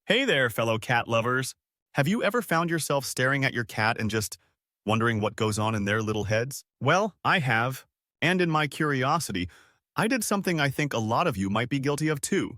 Hey there, fellow cat lovers. Have you ever found yourself staring at your cat and just wondering what goes on in their little heads? Well, I have. And in my curiosity, I did something I think a lot of you might be guilty of too.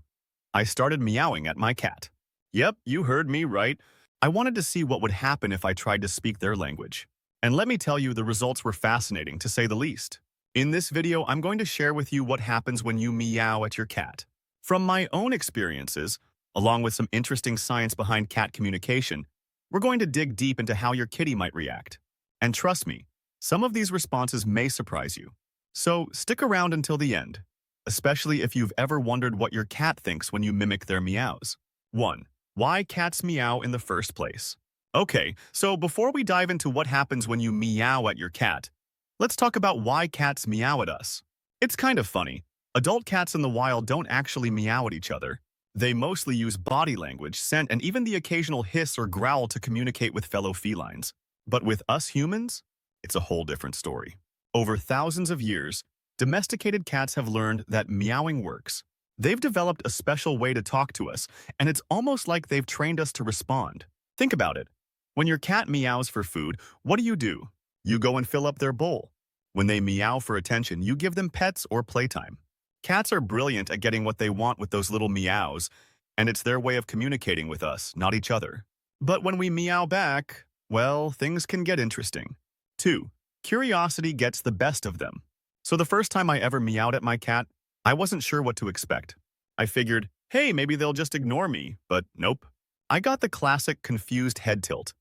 I started meowing at my cat. Yep, you heard me right. I wanted to see what would happen if I tried to speak their language. And let me tell you, the results were fascinating, to say the least. In this video, I'm going to share with you what happens when you meow at your cat. From my own experiences, along with some interesting science behind cat communication, we're going to dig deep into how your kitty might react. And trust me, some of these responses may surprise you. So stick around until the end, especially if you've ever wondered what your cat thinks when you mimic their meows. 1. Why cats meow in the first place? Okay, so before we dive into what happens when you meow at your cat, let's talk about why cats meow at us. It's kind of funny. Adult cats in the wild don't actually meow at each other. They mostly use body language, scent, and even the occasional hiss or growl to communicate with fellow felines. But with us humans, it's a whole different story. Over thousands of years, domesticated cats have learned that meowing works. They've developed a special way to talk to us, and it's almost like they've trained us to respond. Think about it. When your cat meows for food, what do? You go and fill up their bowl. When they meow for attention, you give them pets or playtime. Cats are brilliant at getting what they want with those little meows, and it's their way of communicating with us, not each other. But when we meow back, well, things can get interesting. 2. Curiosity gets the best of them. So the first time I ever meowed at my cat, I wasn't sure what to expect. I figured, hey, maybe they'll just ignore me, but nope. I got the classic confused head tilt.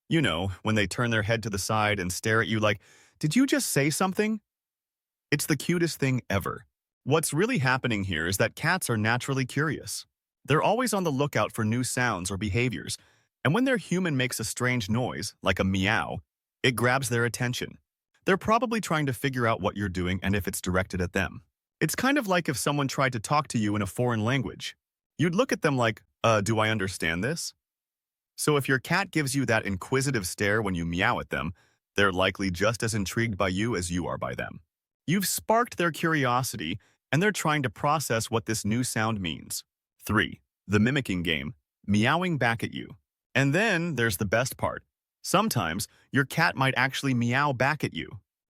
You know, when they turn their head to the side and stare at you like, did you just say something? It's the cutest thing ever. What's really happening here is that cats are naturally curious. They're always on the lookout for new sounds or behaviors, and when their human makes a strange noise, like a meow, it grabs their attention. They're probably trying to figure out what you're doing and if it's directed at them. It's kind of like if someone tried to talk to you in a foreign language. You'd look at them like, do I understand this? So if your cat gives you that inquisitive stare when you meow at them, they're likely just as intrigued by you as you are by them. You've sparked their curiosity, and they're trying to process what this new sound means. 3. The mimicking game, meowing back at you. And then there's the best part. Sometimes your cat might actually meow back at you.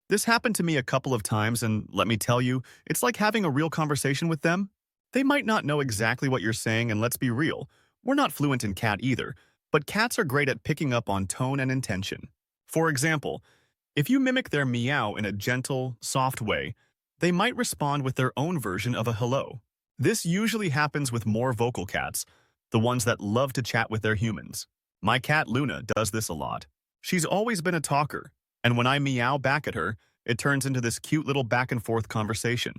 This happened to me a couple of times, and let me tell you, it's like having a real conversation with them. They might not know exactly what you're saying, and let's be real, we're not fluent in cat either, but cats are great at picking up on tone and intention. For example, if you mimic their meow in a gentle, soft way, they might respond with their own version of a hello. This usually happens with more vocal cats, the ones that love to chat with their humans. My cat Luna does this a lot. She's always been a talker, and when I meow back at her, it turns into this cute little back-and-forth conversation.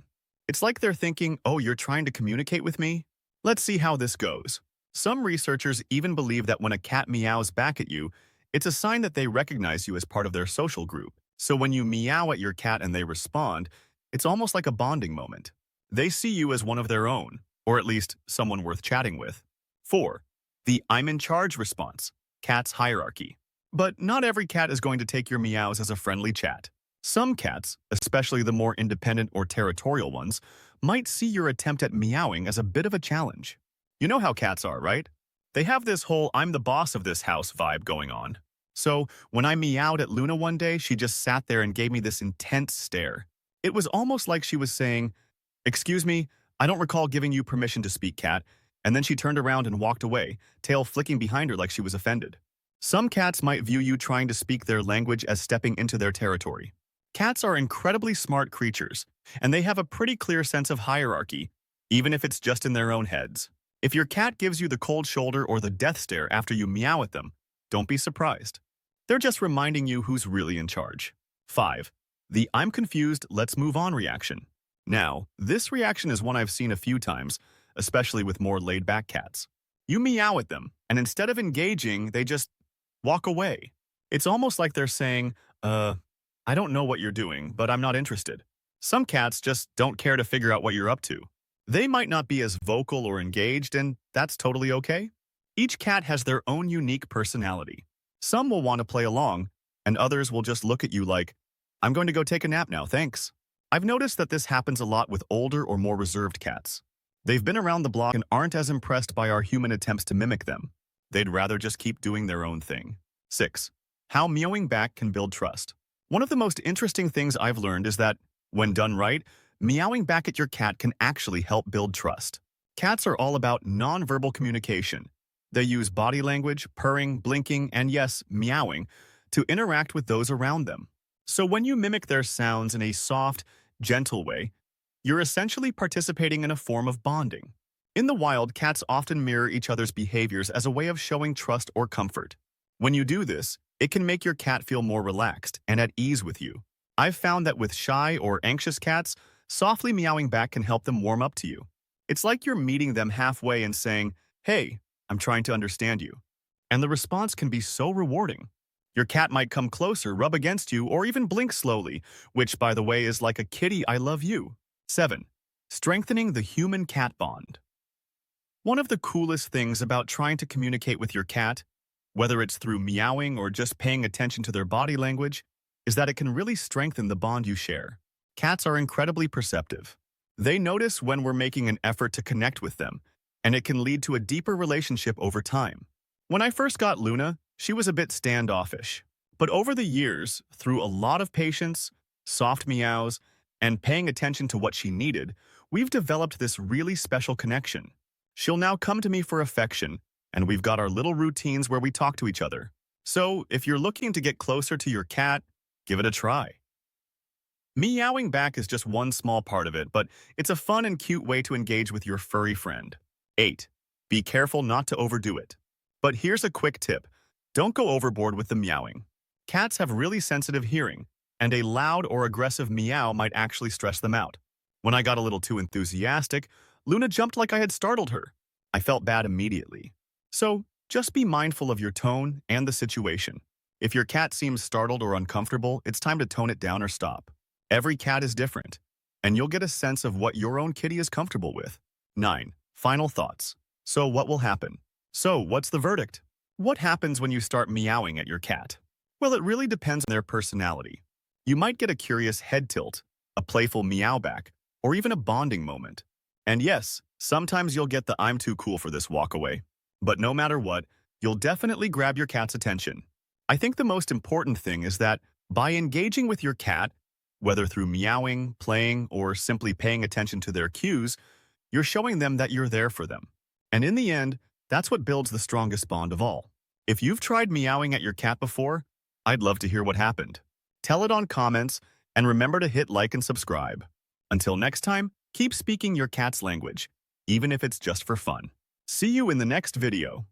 It's like they're thinking, oh, you're trying to communicate with me? Let's see how this goes. Some researchers even believe that when a cat meows back at you, it's a sign that they recognize you as part of their social group. So when you meow at your cat and they respond, it's almost like a bonding moment. They see you as one of their own, or at least someone worth chatting with. 4. The I'm in charge response, cat's hierarchy. But not every cat is going to take your meows as a friendly chat. Some cats, especially the more independent or territorial ones, might see your attempt at meowing as a bit of a challenge. You know how cats are, right? They have this whole I'm the boss of this house vibe going on. So when I meowed at Luna one day, she just sat there and gave me this intense stare. It was almost like she was saying, excuse me, I don't recall giving you permission to speak, cat, and then she turned around and walked away, tail flicking behind her like she was offended. Some cats might view you trying to speak their language as stepping into their territory. Cats are incredibly smart creatures, and they have a pretty clear sense of hierarchy, even if it's just in their own heads. If your cat gives you the cold shoulder or the death stare after you meow at them, don't be surprised. They're just reminding you who's really in charge. 5. The I'm confused, let's move on reaction. Now, this reaction is one I've seen a few times, especially with more laid-back cats. You meow at them, and instead of engaging, they just walk away. It's almost like they're saying, I don't know what you're doing, but I'm not interested. Some cats just don't care to figure out what you're up to. They might not be as vocal or engaged, and that's totally okay. Each cat has their own unique personality. Some will want to play along, and others will just look at you like, I'm going to go take a nap now, thanks. I've noticed that this happens a lot with older or more reserved cats. They've been around the block and aren't as impressed by our human attempts to mimic them. They'd rather just keep doing their own thing. 6. How meowing back can build trust. One of the most interesting things I've learned is that, when done right, meowing back at your cat can actually help build trust. Cats are all about nonverbal communication. They use body language, purring, blinking, and yes, meowing, to interact with those around them. So when you mimic their sounds in a soft, gentle way, you're essentially participating in a form of bonding. In the wild, cats often mirror each other's behaviors as a way of showing trust or comfort. When you do this, it can make your cat feel more relaxed and at ease with you. I've found that with shy or anxious cats, softly meowing back can help them warm up to you. It's like you're meeting them halfway and saying, "Hey, I'm trying to understand you." And the response can be so rewarding. Your cat might come closer, rub against you, or even blink slowly, which, by the way, is like a kitty I love you. 7. Strengthening the human-cat bond. One of the coolest things about trying to communicate with your cat, whether it's through meowing or just paying attention to their body language, is that it can really strengthen the bond you share. Cats are incredibly perceptive. They notice when we're making an effort to connect with them, and it can lead to a deeper relationship over time. When I first got Luna, she was a bit standoffish. But over the years, through a lot of patience, soft meows, and paying attention to what she needed, we've developed this really special connection. She'll now come to me for affection, and we've got our little routines where we talk to each other. So, if you're looking to get closer to your cat, give it a try. Meowing back is just one small part of it, but it's a fun and cute way to engage with your furry friend. 8. Be careful not to overdo it. But here's a quick tip. Don't go overboard with the meowing. Cats have really sensitive hearing, and a loud or aggressive meow might actually stress them out. When I got a little too enthusiastic, Luna jumped like I had startled her. I felt bad immediately. So, just be mindful of your tone and the situation. If your cat seems startled or uncomfortable, it's time to tone it down or stop. Every cat is different, and you'll get a sense of what your own kitty is comfortable with. 9. Final thoughts. So what will happen? So, what's the verdict? What happens when you start meowing at your cat? Well, it really depends on their personality. You might get a curious head tilt, a playful meow back, or even a bonding moment. And yes, sometimes you'll get the "I'm too cool for this" walk away. But no matter what, you'll definitely grab your cat's attention. I think the most important thing is that by engaging with your cat, whether through meowing, playing, or simply paying attention to their cues, you're showing them that you're there for them. And in the end, that's what builds the strongest bond of all. If you've tried meowing at your cat before, I'd love to hear what happened. Tell it on comments, and remember to hit like and subscribe. Until next time, keep speaking your cat's language, even if it's just for fun. See you in the next video.